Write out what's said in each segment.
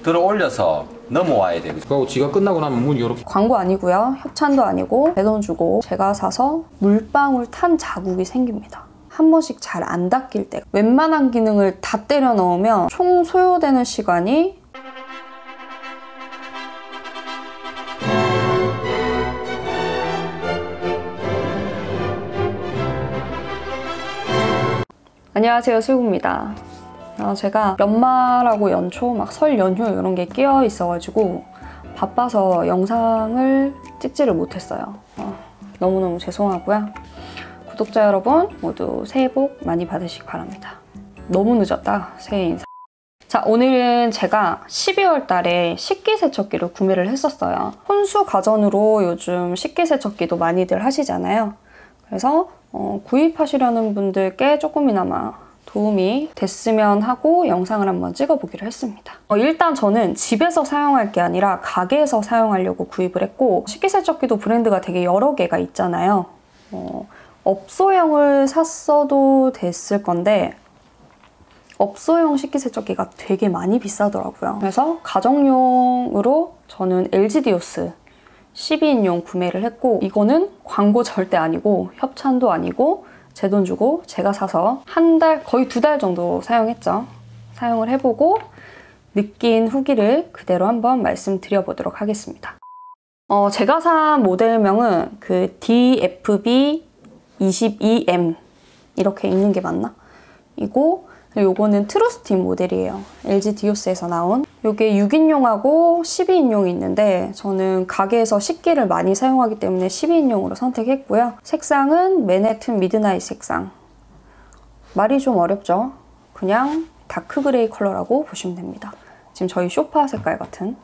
들어 올려서 넘어와야 돼요. 그리고 지가 끝나고 나면 문 열어. 광고 아니고요. 협찬도 아니고 제 돈 주고 제가 사서 물방울 탄 자국이 생깁니다. 한 번씩 잘 안 닦일 때 웬만한 기능을 다 때려 넣으면 총 소요되는 시간이 안녕하세요, 슬구입니다. 제가 연말하고 연초 막 설 연휴 이런 게 끼어 있어가지고 바빠서 영상을 찍지를 못했어요. 너무너무 죄송하고요. 구독자 여러분 모두 새해 복 많이 받으시기 바랍니다. 너무 늦었다, 새해 인사. 자, 오늘은 제가 12월 달에 식기세척기를 구매를 했었어요. 혼수 가전으로 요즘 식기세척기도 많이들 하시잖아요. 그래서 구입하시려는 분들께 조금이나마 도움이 됐으면 하고 영상을 한번 찍어보기로 했습니다. 일단 저는 집에서 사용할 게 아니라 가게에서 사용하려고 구입을 했고, 식기세척기도 브랜드가 되게 여러 개가 있잖아요. 업소형을 샀어도 됐을 건데 업소형 식기세척기가 되게 많이 비싸더라고요. 그래서 가정용으로 저는 LG 디오스 12인용 구매를 했고, 이거는 광고 절대 아니고 협찬도 아니고 제 돈 주고 제가 사서 한 달, 거의 2달 정도 사용했죠. 사용을 해보고 느낀 후기를 그대로 한번 말씀드려보도록 하겠습니다. 제가 산 모델명은 그 DFB22M 이렇게 읽는 게 맞나? 이거 요거는 트루스팀 모델이에요. LG 디오스에서 나온. 요게 6인용하고 12인용이 있는데 저는 가게에서 식기를 많이 사용하기 때문에 12인용으로 선택했고요. 색상은 맨해튼 미드나잇 색상. 말이 좀 어렵죠? 그냥 다크 그레이 컬러라고 보시면 됩니다. 지금 저희 소파 색깔 같은.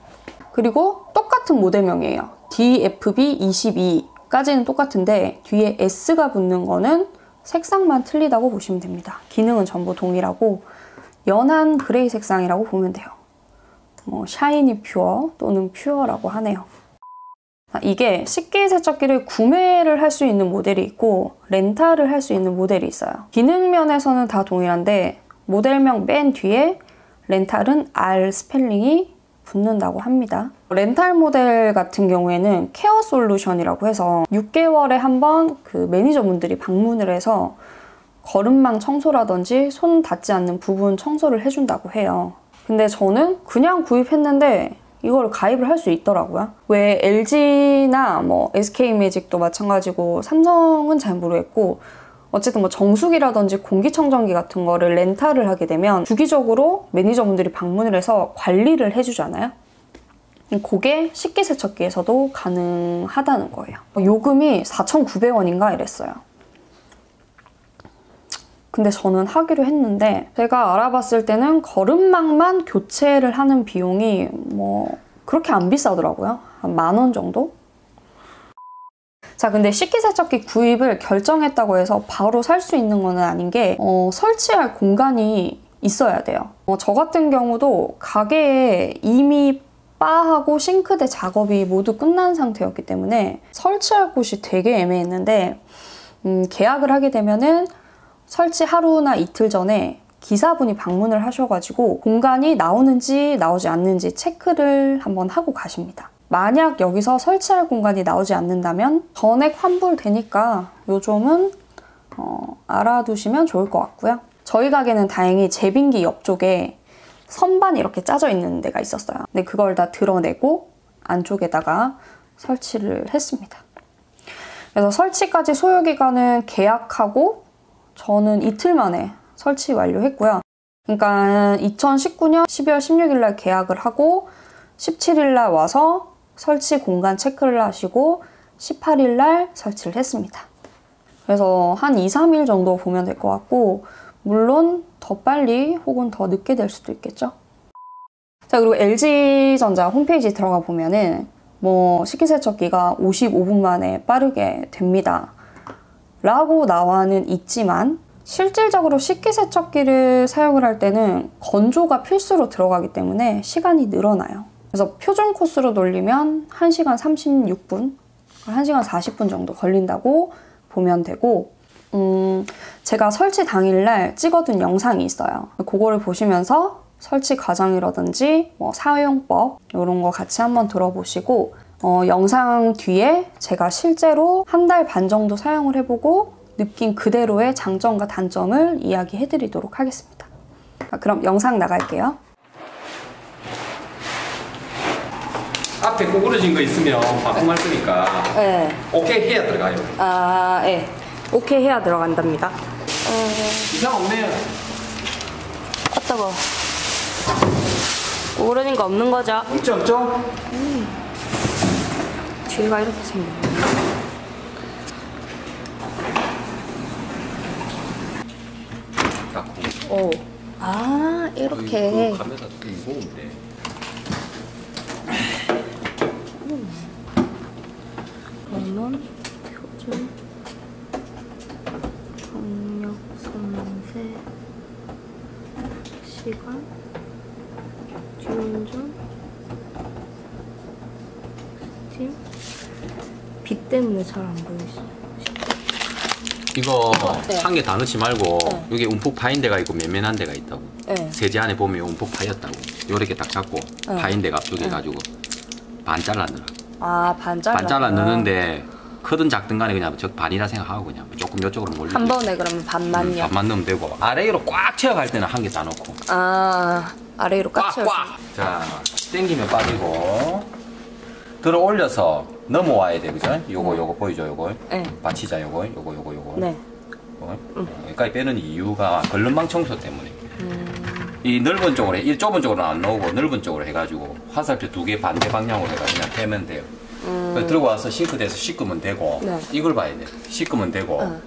그리고 똑같은 모델명이에요. DFB22까지는 똑같은데 뒤에 S가 붙는 거는 색상만 틀리다고 보시면 됩니다. 기능은 전부 동일하고 연한 그레이 색상이라고 보면 돼요. 샤이니 퓨어 또는 퓨어라고 하네요. 이게 식기세척기를 구매를 할 수 있는 모델이 있고 렌탈을 할 수 있는 모델이 있어요. 기능 면에서는 다 동일한데 모델명 맨 뒤에 렌탈은 R 스펠링이 붙는다고 합니다. 렌탈 모델 같은 경우에는 케어 솔루션이라고 해서 6개월에 한 번 그 매니저분들이 방문을 해서 거름망 청소라든지 손 닿지 않는 부분 청소를 해준다고 해요. 근데 저는 그냥 구입했는데 이걸 가입을 할 수 있더라고요. 왜 LG나 뭐 SK매직도 마찬가지고 삼성은 잘 모르겠고 어쨌든 뭐 정수기라든지 공기청정기 같은 거를 렌탈을 하게 되면 주기적으로 매니저분들이 방문을 해서 관리를 해주잖아요. 그게 식기세척기에서도 가능하다는 거예요. 요금이 4,900원인가 이랬어요. 근데 저는 하기로 했는데 제가 알아봤을 때는 거름망만 교체를 하는 비용이 뭐 그렇게 안 비싸더라고요. 한 10,000원 정도? 자, 근데 식기세척기 구입을 결정했다고 해서 바로 살 수 있는 건 아닌 게 설치할 공간이 있어야 돼요. 저 같은 경우도 가게에 이미 바하고 싱크대 작업이 모두 끝난 상태였기 때문에 설치할 곳이 되게 애매했는데 계약을 하게 되면은 설치 하루나 이틀 전에 기사분이 방문을 하셔가지고 공간이 나오는지 나오지 않는지 체크를 한번 하고 가십니다. 만약 여기서 설치할 공간이 나오지 않는다면 전액 환불되니까 요점은 알아두시면 좋을 것 같고요. 저희 가게는 다행히 제빙기 옆쪽에 선반이 이렇게 짜져 있는 데가 있었어요. 근데 그걸 다 드러내고 안쪽에다가 설치를 했습니다. 그래서 설치까지 소요기간은 계약하고 저는 이틀 만에 설치 완료했고요. 그러니까 2019년 12월 16일 날 계약을 하고 17일 날 와서 설치 공간 체크를 하시고 18일 날 설치를 했습니다. 그래서 한 2, 3일 정도 보면 될 것 같고 물론 더 빨리 혹은 더 늦게 될 수도 있겠죠. 자, 그리고 LG전자 홈페이지 들어가 보면은 뭐 식기세척기가 55분 만에 빠르게 됩니다 라고 나와는 있지만 실질적으로 식기세척기를 사용을 할 때는 건조가 필수로 들어가기 때문에 시간이 늘어나요. 그래서 표준 코스로 돌리면 1시간 36분, 1시간 40분 정도 걸린다고 보면 되고 제가 설치 당일날 찍어둔 영상이 있어요. 그거를 보시면서 설치 과정이라든지 뭐 사용법 이런 거 같이 한번 들어보시고 영상 뒤에 제가 실제로 한 달 반 정도 사용을 해보고 느낀 그대로의 장점과 단점을 이야기해드리도록 하겠습니다. 그럼 영상 나갈게요. 앞에 구부러진 거 있으면 바꿈할 거니까 네. 오케이 해야 들어가요. 아, 네. 오케이 해야 들어간답니다. 이상 없네요. 어떠고? 오르는 거 없는 거죠? 없죠? 뒤가 이렇게 생겼네. 닦고. 오. 아, 이렇게. 그 카메라 좀 무거운데. 그러면 표준 정력 손세 시간 기운전 스팀 빛 때문에 잘 안 보이시. 이거 네. 한 개 다 넣지 말고 네. 여기 움푹 파인 데가 있고 맨맨한 데가 있다고. 네. 세제 안에 보면 움푹 파였다고. 요렇게 딱 잡고 파인 데가 앞쪽에 가지고 반 잘라 넣어. 아, 반 잘라. 반 잘라 넣는데 크든 작든 간에 그냥 저 반이라 생각하고 그냥 조금 이쪽으로 몰리고 한 번에 그러면 반만요. 반만 넣으면 되고 아래로 꽉 채워갈 때는 한 개 다 넣고 아, 아래로 꽉 채워. 꽉꽉. 자, 당기면 빠지고 들어 올려서 넘어와야 돼, 그죠? 요거 보이죠, 요거? 네. 받치자, 요거. 네. 여기까지 빼는 이유가 걸름방 청소 때문에. 이 넓은 쪽으로, 이 좁은 쪽으로는 안 나오고 넓은 쪽으로 해가지고 화살표 2개 반대 방향으로 해가지고 그냥 빼면 돼요. 그래서 들고 와서 싱크대에서 씻으면 되고 네. 이걸 봐야 돼. 씻으면 되고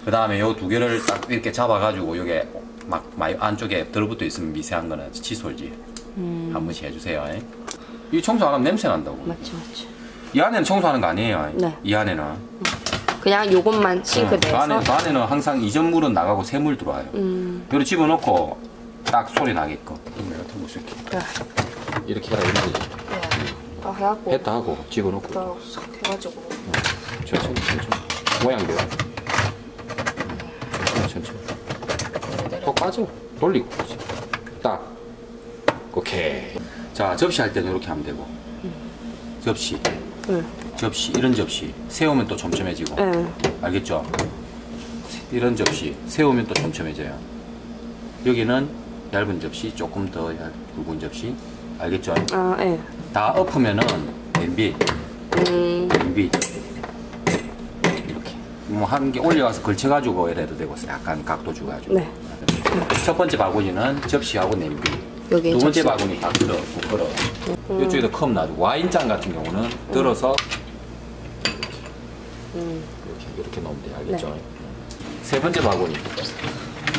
그 다음에 요 2개를 딱 이렇게 잡아가지고 요게 막 많이 안쪽에 들어붙어 있으면 미세한 거는 칫솔지 한 번씩 해주세요. 이 청소 안 하면 냄새 난다고. 맞죠. 이 안에는 청소하는 거 아니에요. 네. 이 안에는. 그냥 요것만 싱크대에서. 그 안에는 항상 이전물은 나가고 새물 들어와요. 요리 집어넣고 딱 소리 나게끔. 내가 들고 있을게. 네. 이렇게 해라 이런 거지. 다 해갖고. 했다 하고 집어넣고. 다 싹 해가지고. 천천히. 모양대로. 천천히. 더 빠져. 돌리고. 딱. 오케이. 자, 접시할 때는 이렇게 하면 되고. 접시. 접시. 이런 접시. 세우면 또 촘촘해지고. 알겠죠? 이런 접시. 세우면 또 촘촘해져요. 여기는 얇은 접시. 조금 더 굵은 접시. 알겠죠? 아, 예. 다 엎으면은 냄비. 냄비. 이렇게. 뭐 한 개 올려가서 걸쳐가지고 이래도 되고 약간 각도 주가지고. 네. 첫 번째 바구니는 접시하고 냄비. 여기 두 번째 접시. 바구니 부끄러. 이쪽에도 컵 놔주고 와인잔 같은 경우는 들어서 이렇게 넣으면 돼요. 알겠죠? 네. 세 번째 바구니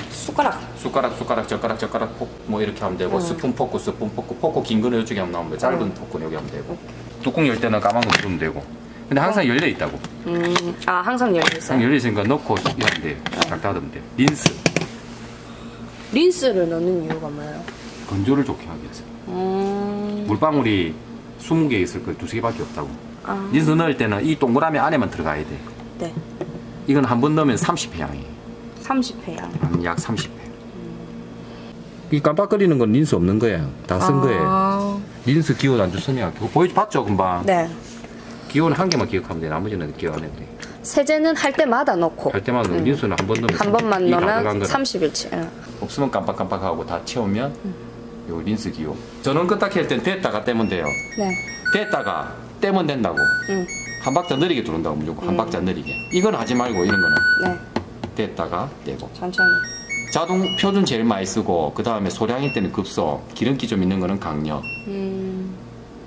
숟가락. 숟가락 젓가락 뭐 이렇게 하면 되고 스푼 포크 포크 긴 거는 이쪽에 하면 나오면 되고 짧은 포크는 여기 하면 되고 뚜껑 열 때는 까만 거 누르면 되고 근데 항상 열려 있다고. 아, 항상 열려있어요. 항상 열려 있으니까 넣고 이러면 돼요. 딱 닫으면 돼요. 린스를 넣는 이유가 뭐예요? 건조를 좋게 하기 위해서. 물방울이 20개 있을 걸 2-3개밖에 없다고. 린스 넣을 때는 이 동그라미 안에만 들어가야 돼. 네. 이건 한 번 넣으면 30회양이에요. 30회야. 약 30회. 이 깜빡거리는 건 린스 없는 거예요. 다 쓴 거예요. 린스 기호 안 줬으면 봤죠 금방. 네. 기호는 한 개만 기억하면 돼. 나머지는 기억 안 해도 돼. 세제는 할 때마다 넣고. 할 때마다 린스는 한 번 넣으면 한 번만 이 가져간 넣으면 거는 30일치. 예. 없으면 깜빡깜빡하고 다 채우면 요 린스 기호. 전원 끄딱 할 땐 됐다가 떼면 돼요. 네. 됐다가 떼면 된다고. 한 박자 느리게 들어온다고 무조건 한 박자 느리게. 이건 하지 말고 이런 거는 네. 됐다가 떼고. 천천히. 자동 표준 제일 많이 쓰고 그 다음에 소량일 때는 급소, 기름기 좀 있는 거는 강력.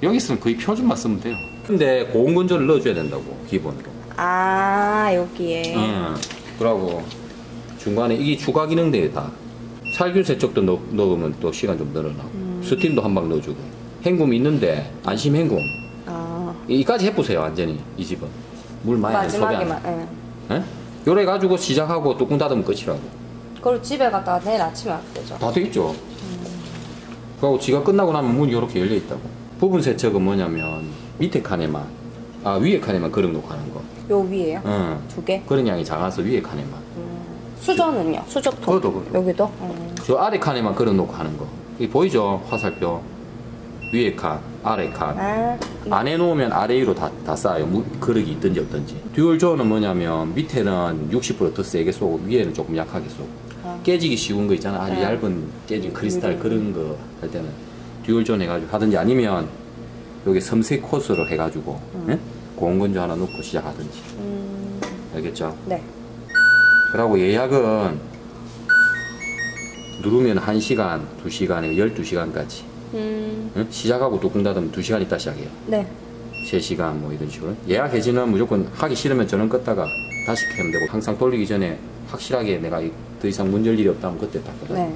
여기서는 거의 표준만 쓰면 돼요. 근데 고온 건조를 넣어줘야 된다고 기본으로. 아, 여기에. 그러고 중간에 이게 추가 기능들이 다 살균 세척도 넣으면 또 시간 좀 늘어나고 스팀도 한 방 넣어주고 헹굼이 있는데 안심 헹굼. 이까지 해보세요 완전히 이 집은 물 많이 마지막에만. 예. 요래 가지고 시작하고 뚜껑 닫으면 끝이라고. 그걸 집에 갔다가 내일 아침에 하면 되죠. 다 되겠죠. 그리고 지가 끝나고 나면 문이 이렇게 열려 있다고. 부분 세척은 뭐냐면 밑에 칸에만 위에 칸에만 걸어놓고 하는 거. 요 위에요? 응. 2개? 그런 양이 작아서 위에 칸에만. 수저는요? 수저통? 그것도. 여기도? 저 아래 칸에만 걸어놓고 하는 거. 이 보이죠? 화살표. 위에 칸, 아래 칸. 아, 안에 놓으면 아래 위로 다 쌓여요. 그릇이 있든지 없든지. 듀얼 조어는 뭐냐면 밑에는 60%더 세게 쏘고 위에는 조금 약하게 쏘고. 깨지기 쉬운 거 있잖아. 아주 네. 얇은 깨진 크리스탈 그런 거 할 때는 듀얼 존 해가지고 하든지 아니면 여기 섬색 코스로 해가지고 예? 고온건조 하나 넣고 시작하든지. 알겠죠? 네. 그리고 예약은 누르면 1시간, 2시간에 12시간까지. 응? 시작하고 뚜껑 닫으면 2시간 있다 시작해요. 네. 3시간 뭐 이런 식으로. 예약 해지는 무조건 하기 싫으면 전원 껐다가 다시 켜면 되고, 항상 돌리기 전에 확실하게 내가 더 이상 문열 일이 없다면 그때 닫거든. 네.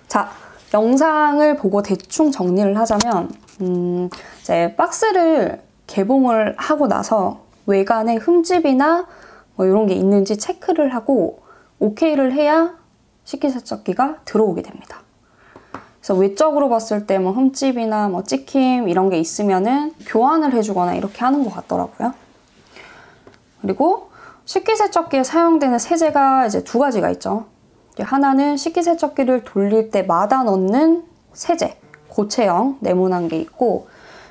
자, 영상을 보고 대충 정리를 하자면 이제 박스를 개봉을 하고 나서 외관에 흠집이나 뭐 이런 게 있는지 체크를 하고 오케이를 해야 식기세척기가 들어오게 됩니다. 그래서 외적으로 봤을 때 뭐 흠집이나 뭐 찍힘 이런 게 있으면은 교환을 해주거나 이렇게 하는 것 같더라고요. 그리고 식기세척기에 사용되는 세제가 이제 두 가지가 있죠. 하나는 식기세척기를 돌릴 때마다 넣는 세제, 고체형 네모난 게 있고,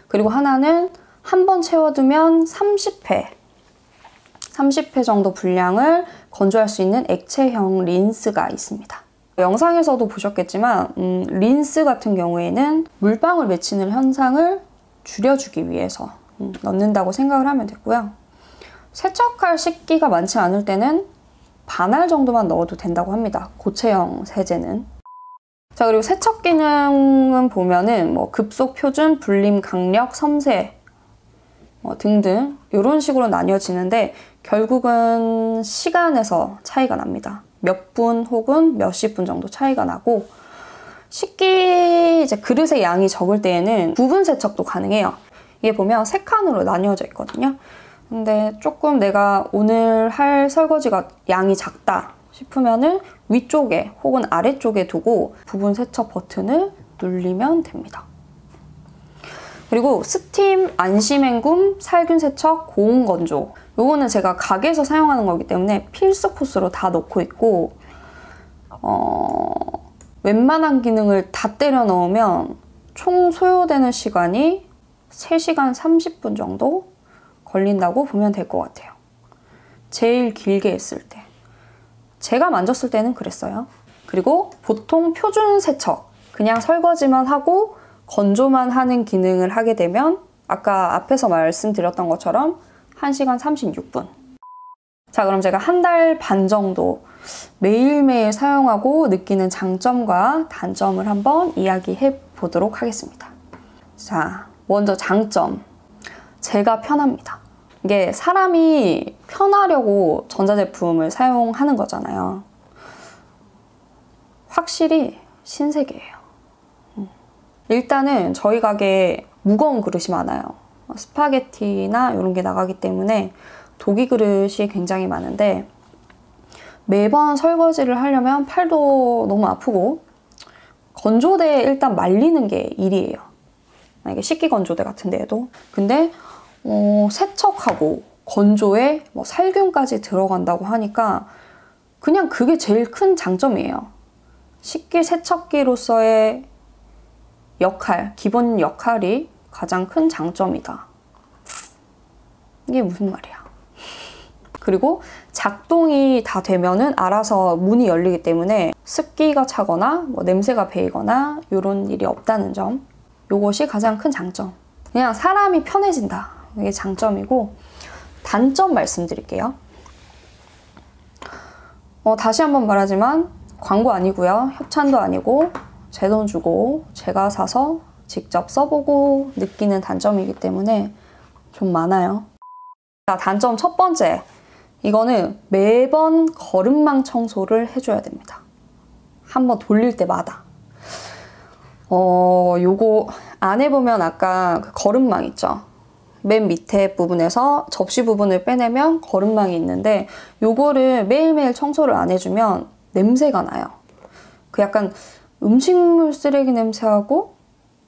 그리고 하나는 한 번 채워두면 30회 정도 분량을 건조할 수 있는 액체형 린스가 있습니다. 영상에서도 보셨겠지만 린스 같은 경우에는 물방울 맺히는 현상을 줄여주기 위해서 넣는다고 생각을 하면 되고요. 세척할 식기가 많지 않을 때는 반알 정도만 넣어도 된다고 합니다. 고체형 세제는. 자, 그리고 세척 기능은 보면은 뭐 급속, 표준, 불림, 강력, 섬세 등등 이런 식으로 나뉘어지는데 결국은 시간에서 차이가 납니다. 몇 분 혹은 몇십 분 정도 차이가 나고, 식기 이제 그릇의 양이 적을 때에는 부분 세척도 가능해요. 이게 보면 3칸으로 나뉘어져 있거든요. 근데 조금 내가 오늘 할 설거지가 양이 작다 싶으면은 위쪽에 혹은 아래쪽에 두고 부분 세척 버튼을 누르면 됩니다. 그리고 스팀, 안심행굼, 살균 세척, 고온 건조. 요거는 제가 가게에서 사용하는 거기 때문에 필수 코스로 다 넣고 있고, 웬만한 기능을 다 때려 넣으면 총 소요되는 시간이 3시간 30분 정도 걸린다고 보면 될 것 같아요. 제일 길게 했을 때. 제가 만졌을 때는 그랬어요. 그리고 보통 표준 세척, 그냥 설거지만 하고 건조만 하는 기능을 하게 되면 아까 앞에서 말씀드렸던 것처럼 1시간 36분. 자, 그럼 제가 1달 반 정도 매일매일 사용하고 느끼는 장점과 단점을 한번 이야기해 보도록 하겠습니다. 자, 먼저 장점. 제가 편합니다. 이게 사람이 편하려고 전자제품을 사용하는 거잖아요. 확실히 신세계예요. 일단은 저희 가게에 무거운 그릇이 많아요. 스파게티나 이런 게 나가기 때문에 도기 그릇이 굉장히 많은데 매번 설거지를 하려면 팔도 너무 아프고 건조대에 일단 말리는 게 일이에요. 이게 식기 건조대 같은 데에도. 근데 세척하고 건조에 뭐 살균까지 들어간다고 하니까 그냥 그게 제일 큰 장점이에요. 식기 세척기로서의 역할, 기본 역할이 가장 큰 장점이다. 이게 무슨 말이야. 그리고 작동이 다 되면은 알아서 문이 열리기 때문에 습기가 차거나 뭐 냄새가 배이거나 이런 일이 없다는 점. 요것이 가장 큰 장점. 그냥 사람이 편해진다. 이게 장점이고, 단점 말씀드릴게요. 다시 한번 말하지만 광고 아니고요. 협찬도 아니고 제 돈 주고 제가 사서 직접 써보고 느끼는 단점이기 때문에 좀 많아요. 자, 단점 첫 번째. 이거는 매번 거름망 청소를 해줘야 됩니다. 한번 돌릴 때마다. 요거 안에 보면 아까 그 거름망 있죠? 맨 밑에 부분에서 접시 부분을 빼내면 거름망이 있는데 요거를 매일매일 청소를 안 해주면 냄새가 나요. 그 약간 음식물 쓰레기 냄새하고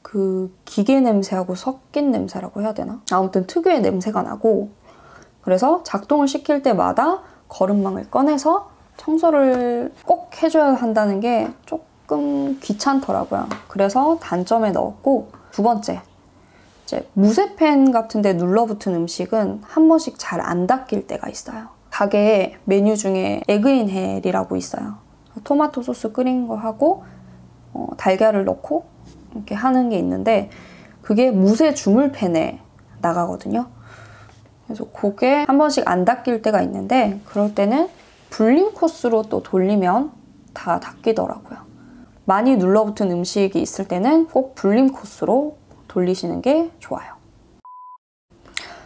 그 기계 냄새하고 섞인 냄새라고 해야 되나? 아무튼 특유의 냄새가 나고, 그래서 작동을 시킬 때마다 거름망을 꺼내서 청소를 꼭 해줘야 한다는 게 조금 귀찮더라고요. 그래서 단점에 넣었고, 두 번째, 이제 무쇠팬 같은 데 눌러붙은 음식은 한 번씩 잘 안 닦일 때가 있어요. 가게 메뉴 중에 에그인 헬이라고 있어요. 토마토 소스 끓인 거 하고 달걀을 넣고 이렇게 하는 게 있는데 그게 무쇠 주물팬에 나가거든요. 그래서 그게 한 번씩 안 닦일 때가 있는데 그럴 때는 불림 코스로 또 돌리면 다 닦이더라고요. 많이 눌러붙은 음식이 있을 때는 꼭 불림 코스로 돌리시는 게 좋아요.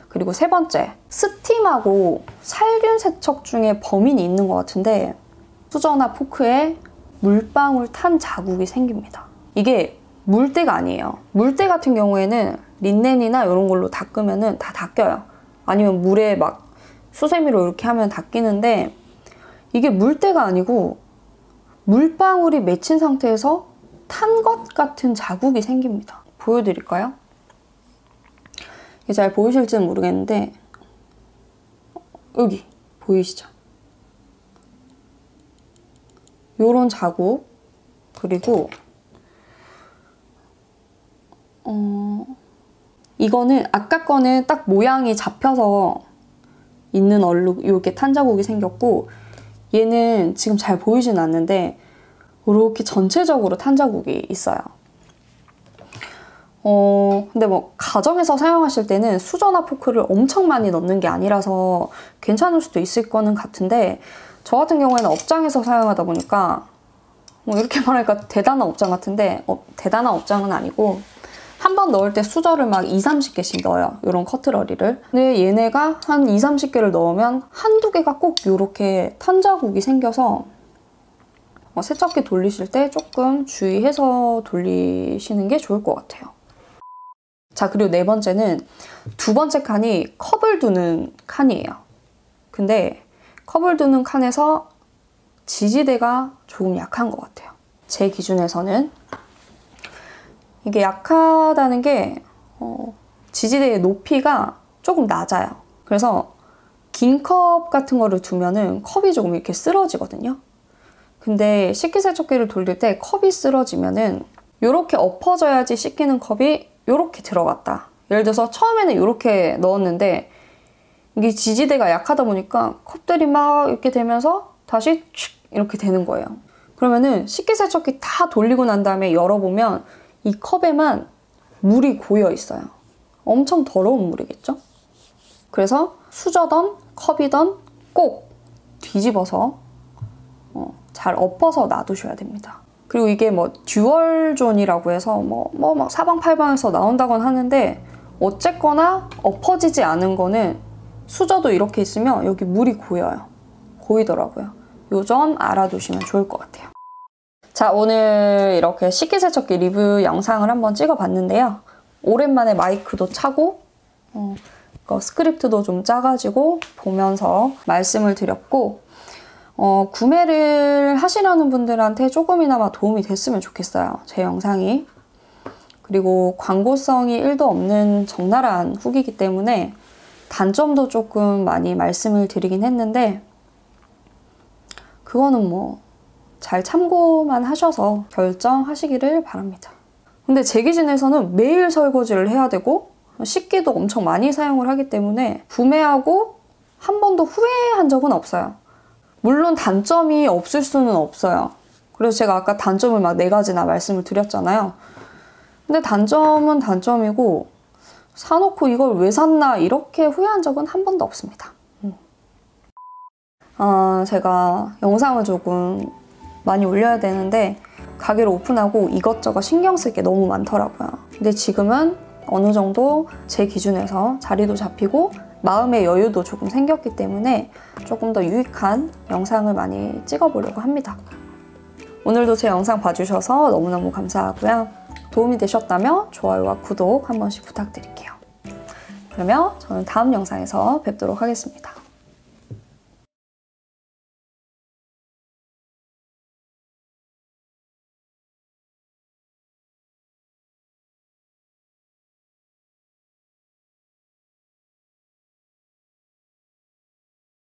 그리고 세 번째, 스팀하고 살균 세척 중에 범인이 있는 것 같은데 수저나 포크에 물방울 탄 자국이 생깁니다. 이게 물때가 아니에요. 물때 같은 경우에는 린넨이나 이런 걸로 닦으면 다 닦여요. 아니면 물에 막 수세미로 이렇게 하면 닦이는데 이게 물때가 아니고 물방울이 맺힌 상태에서 탄 것 같은 자국이 생깁니다. 보여드릴까요? 이게 잘 보이실지는 모르겠는데 여기 보이시죠? 요런 자국, 그리고 이거는 아까 거는 딱 모양이 잡혀서 있는 얼룩, 이렇게 탄 자국이 생겼고 얘는 지금 잘 보이진 않는데 이렇게 전체적으로 탄 자국이 있어요. 근데 뭐 가정에서 사용하실 때는 수저나 포크를 엄청 많이 넣는 게 아니라서 괜찮을 수도 있을 거는 같은데 저 같은 경우에는 업장에서 사용하다 보니까 뭐 이렇게 말하니까 대단한 업장 같은데 대단한 업장은 아니고 한 번 넣을 때 수저를 막 2, 30개씩 넣어요. 이런 커트러리를. 근데 얘네가 한 2, 30개를 넣으면 한두 개가 꼭 이렇게 탄 자국이 생겨서 세척기 돌리실 때 조금 주의해서 돌리시는 게 좋을 것 같아요. 자, 그리고 네 번째는 두 번째 칸이 컵을 두는 칸이에요. 근데 컵을 두는 칸에서 지지대가 조금 약한 것 같아요. 제 기준에서는 이게 약하다는 게 지지대의 높이가 조금 낮아요. 그래서 긴 컵 같은 거를 두면은 컵이 조금 이렇게 쓰러지거든요. 근데 식기세척기를 돌릴 때 컵이 쓰러지면은 이렇게 엎어져야지 씻기는 컵이 이렇게 들어갔다. 예를 들어서 처음에는 이렇게 넣었는데 이게 지지대가 약하다 보니까 컵들이 막 이렇게 되면서 다시 이렇게 되는 거예요. 그러면은 식기세척기 다 돌리고 난 다음에 열어보면 이 컵에만 물이 고여 있어요. 엄청 더러운 물이겠죠? 그래서 수저던 컵이던 꼭 뒤집어서 잘 엎어서 놔두셔야 됩니다. 그리고 이게 뭐 듀얼존이라고 해서 막 사방팔방에서 나온다곤 하는데 어쨌거나 엎어지지 않은 거는 수저도 이렇게 있으면 여기 물이 고여요. 고이더라고요. 요 점 알아두시면 좋을 것 같아요. 자, 오늘 이렇게 식기세척기 리뷰 영상을 한번 찍어봤는데요. 오랜만에 마이크도 차고 스크립트도 좀 짜가지고 보면서 말씀을 드렸고 구매를 하시려는 분들한테 조금이나마 도움이 됐으면 좋겠어요. 제 영상이. 그리고 광고성이 1도 없는 적나라한 후기이기 때문에 단점도 조금 많이 말씀을 드리긴 했는데 그거는 뭐 잘 참고만 하셔서 결정하시기를 바랍니다. 근데 제 기준에서는 매일 설거지를 해야 되고 식기도 엄청 많이 사용을 하기 때문에 구매하고 한 번도 후회한 적은 없어요. 물론 단점이 없을 수는 없어요. 그래서 제가 아까 단점을 막 4가지나 말씀을 드렸잖아요. 근데 단점은 단점이고 사놓고 이걸 왜 샀나 이렇게 후회한 적은 한 번도 없습니다. 제가 영상을 조금 많이 올려야 되는데 가게를 오픈하고 이것저것 신경 쓸 게 너무 많더라고요. 근데 지금은 어느 정도 제 기준에서 자리도 잡히고 마음의 여유도 조금 생겼기 때문에 조금 더 유익한 영상을 많이 찍어보려고 합니다. 오늘도 제 영상 봐주셔서 너무너무 감사하고요. 도움이 되셨다면 좋아요와 구독 한 번씩 부탁드릴게요. 그러면 저는 다음 영상에서 뵙도록 하겠습니다.